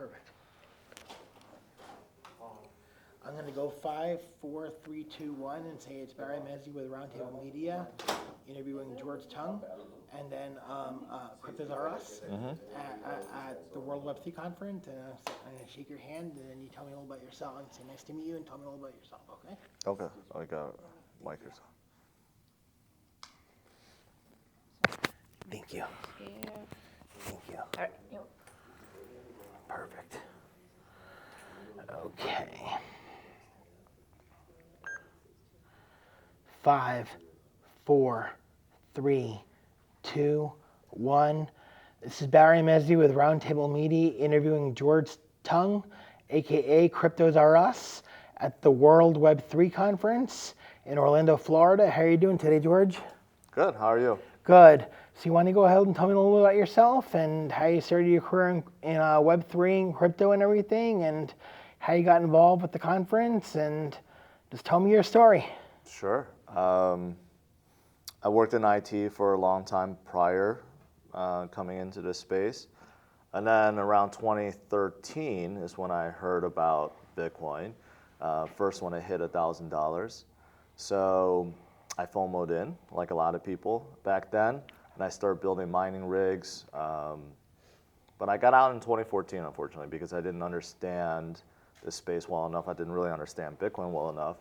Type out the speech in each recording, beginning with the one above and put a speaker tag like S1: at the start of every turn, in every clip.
S1: Perfect. I'm going to go 5, 4, 3, 2, 1 and say it's Barry Mezzi with Roundtable Media interviewing George Tung, and then Cryptos R Us at the World Web 3 conference. And I'm going to shake your hand, and then you tell me a little about yourself and say nice to meet you and tell me a little about yourself, okay?
S2: Okay, I got micers.
S1: Thank you. Thank you.
S3: All right.
S1: Perfect. Okay. 5, 4, 3, 2, 1. This is Barry Mezzi with Roundtable Media interviewing George Tung, aka Cryptos R Us, at the World Web 3 conference in Orlando, Florida. How are you doing today, George?
S2: Good, how are you?
S1: Good. So you want to go ahead and tell me a little bit about yourself and how you started your career in Web3 and crypto and everything, and how you got involved with the conference, and just tell me your story.
S2: Sure. I worked in IT for a long time prior coming into this space. And then around 2013 is when I heard about Bitcoin, first when it hit $1,000. So I FOMO'd in, like a lot of people back then, and I started building mining rigs. But I got out in 2014, unfortunately, because I didn't understand the space well enough. I didn't really understand Bitcoin well enough.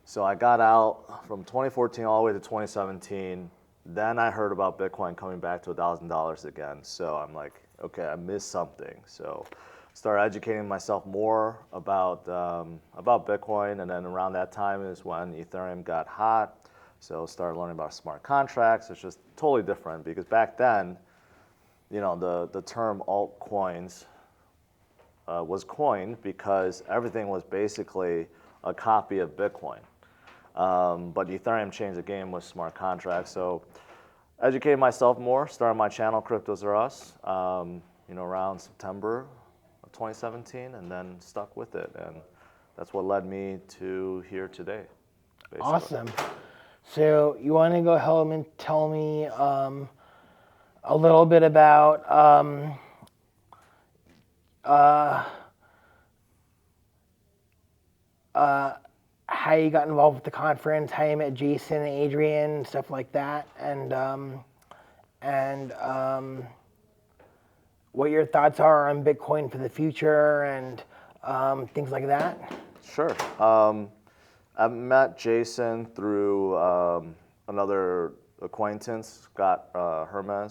S2: So I got out from 2014 all the way to 2017. Then I heard about Bitcoin coming back to $1,000 again. So I'm like, okay, I missed something. So started educating myself more about Bitcoin. And then around that time is when Ethereum got hot. So started learning about smart contracts. It's just totally different because back then, you know, the term altcoins was coined because everything was basically a copy of Bitcoin. But Ethereum changed the game with smart contracts. So educated myself more, started my channel, Cryptos R Us, around September of 2017, and then stuck with it. And that's what led me to here today, basically.
S1: Awesome. So you want to go ahead and tell me a little bit about how you got involved with the conference, how you met Jason and Adrian, stuff like that, and what your thoughts are on Bitcoin for the future and things like that.
S2: Sure. I met Jason through another acquaintance, Scott Herman.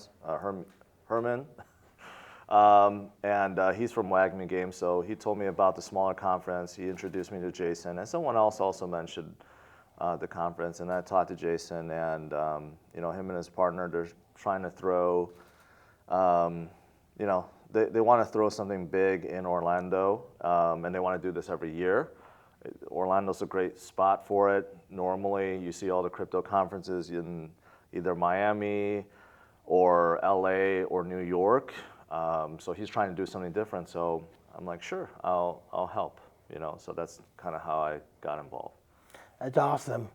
S2: And he's from Wagman Games, so he told me about the smaller conference. He introduced me to Jason, and someone else also mentioned the conference. And I talked to Jason, and him and his partner, they're trying to throw, they want to throw something big in Orlando, and they want to do this every year. Orlando's a great spot for it. Normally, you see all the crypto conferences in either Miami or LA or New York. So he's trying to do something different. So I'm like, sure, I'll help. So that's kind of how I got involved.
S1: That's awesome.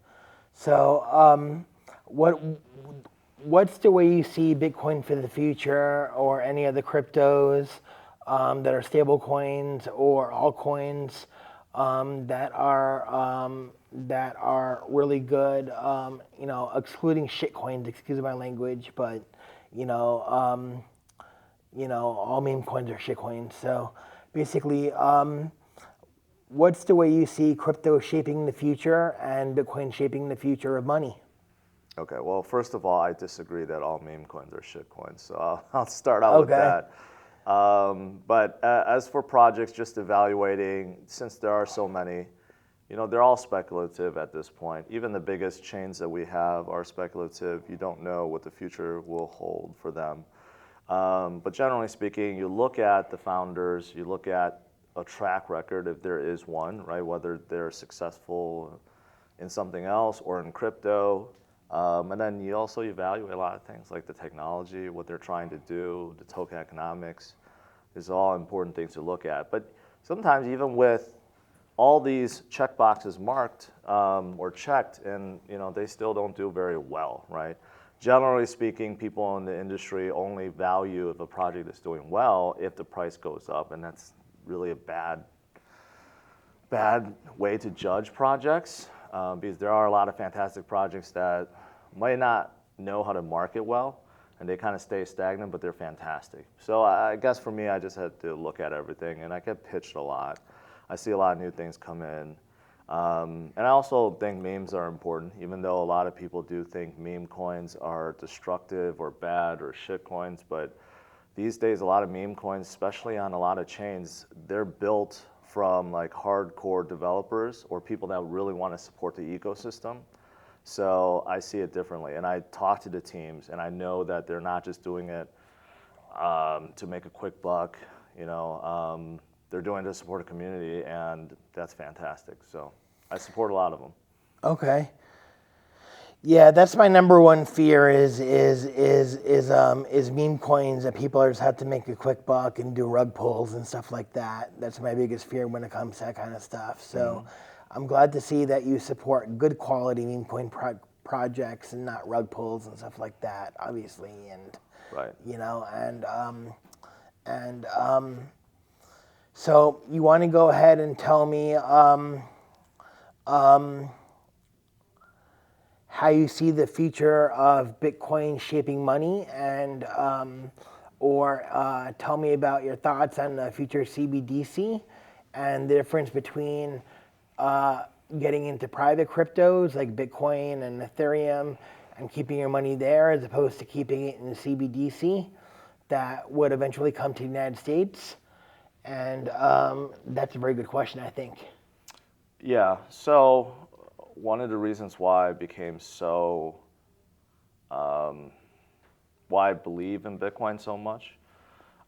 S1: So what's the way you see Bitcoin for the future, or any other cryptos that are stable coins or altcoins that are really good? Excluding shitcoins, excuse my language, but all meme coins are shitcoins. So basically, what's the way you see crypto shaping the future and Bitcoin shaping the future of money?
S2: Okay, well, first of all, I disagree that all meme coins are shitcoins. So I'll start out with that. But as for projects, just evaluating, since there are so many, they're all speculative at this point. Even the biggest chains that we have are speculative. You don't know what the future will hold for them. But generally speaking, you look at the founders, you look at a track record, if there is one, right? Whether they're successful in something else or in crypto. And then you also evaluate a lot of things like the technology, what they're trying to do, the token economics. These are all important things to look at. But sometimes even with all these checkboxes marked or checked, and they still don't do very well, right? Generally speaking, people in the industry only value if a project is doing well if the price goes up, and that's really a bad way to judge projects, because there are a lot of fantastic projects that might not know how to market well, and they kind of stay stagnant, but they're fantastic. So I guess for me, I just had to look at everything, and I get pitched a lot. I see a lot of new things come in. And I also think memes are important, even though a lot of people do think meme coins are destructive or bad or shit coins. But these days, a lot of meme coins, especially on a lot of chains, they're built from like hardcore developers or people that really want to support the ecosystem. So I see it differently. And I talk to the teams, and I know that they're not just doing it to make a quick buck. They're doing it to support a community, and that's fantastic. So I support a lot of them.
S1: Okay. Yeah, that's my number one fear is meme coins that people just have to make a quick buck and do rug pulls and stuff like that. That's my biggest fear when it comes to that kind of stuff. So I'm glad to see that you support good quality meme coin projects and not rug pulls and stuff like that, obviously. And
S2: Right.
S1: So you want to go ahead and tell me how you see the future of Bitcoin shaping money, and or tell me about your thoughts on the future CBDC and the difference between getting into private cryptos like Bitcoin and Ethereum and keeping your money there as opposed to keeping it in the CBDC that would eventually come to the United States. And that's a very good question, I think.
S2: Yeah. So one of the reasons why I became so, why I believe in Bitcoin so much.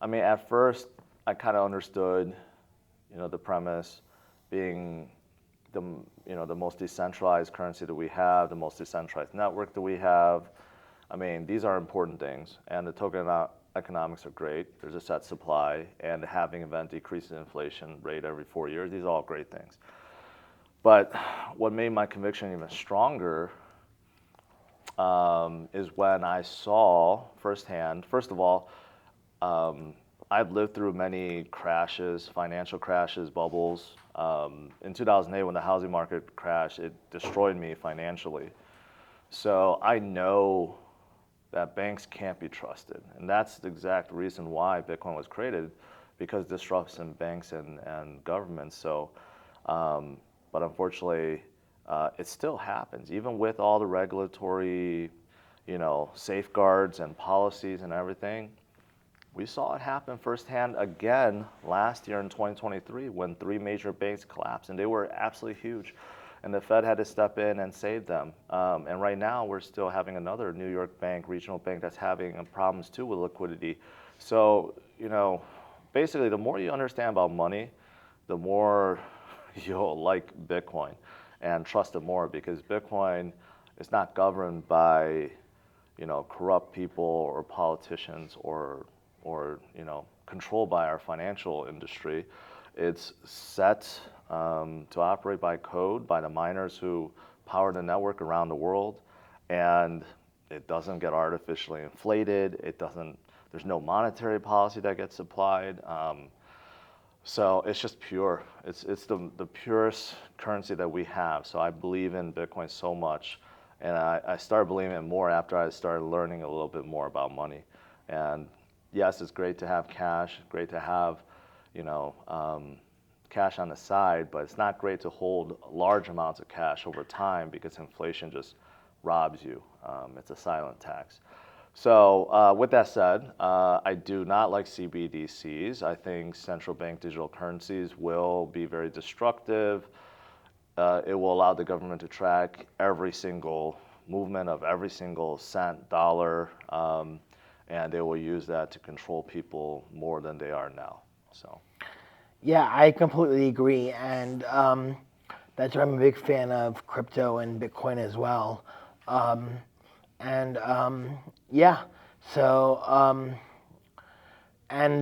S2: I mean, at first, I kind of understood, the premise being the most decentralized currency that we have, the most decentralized network that we have. I mean, these are important things, and the token economics are great. There's a set supply, and the halving event decreases inflation rate every 4 years. These are all great things. But what made my conviction even stronger is when I saw firsthand, first of all, I've lived through many crashes, financial crashes, bubbles. In 2008, when the housing market crashed, it destroyed me financially. So I know that banks can't be trusted. And that's the exact reason why Bitcoin was created, because it disrupts in banks and governments. So, but unfortunately, it still happens, even with all the regulatory, safeguards and policies and everything. We saw it happen firsthand again last year in 2023 when 3 major banks collapsed, and they were absolutely huge. And the Fed had to step in and save them. And right now, we're still having another New York bank, regional bank, that's having problems too with liquidity. So, basically, the more you understand about money, the more you'll like Bitcoin and trust it more, because Bitcoin is not governed by, corrupt people or politicians or controlled by our financial industry. It's set to operate by code by the miners who power the network around the world, and it doesn't get artificially inflated. There's no monetary policy that gets applied. So it's just pure. It's the purest currency that we have. So I believe in Bitcoin so much, and I started believing it more after I started learning a little bit more about money. And yes, it's great to have cash, great to have, cash on the side, but it's not great to hold large amounts of cash over time, because inflation just robs you. It's a silent tax. So with that said, I do not like CBDCs. I think central bank digital currencies will be very destructive. It will allow the government to track every single movement of every single cent, dollar, and they will use that to control people more than they are now. So.
S1: Yeah, I completely agree, and that's why I'm a big fan of crypto and Bitcoin as well. And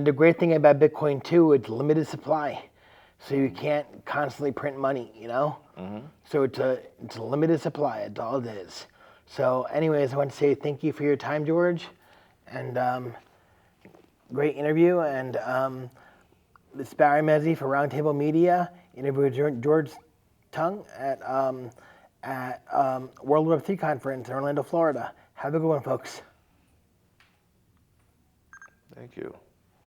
S1: the great thing about Bitcoin too, it's limited supply, so you can't constantly print money, So it's a limited supply. That's all it is. So, anyways, I want to say thank you for your time, George, and great interview. And This is Barry Mezzi for Roundtable Media, interviewed George Tung at World Web 3 Conference in Orlando, Florida. Have a good one, folks.
S2: Thank you.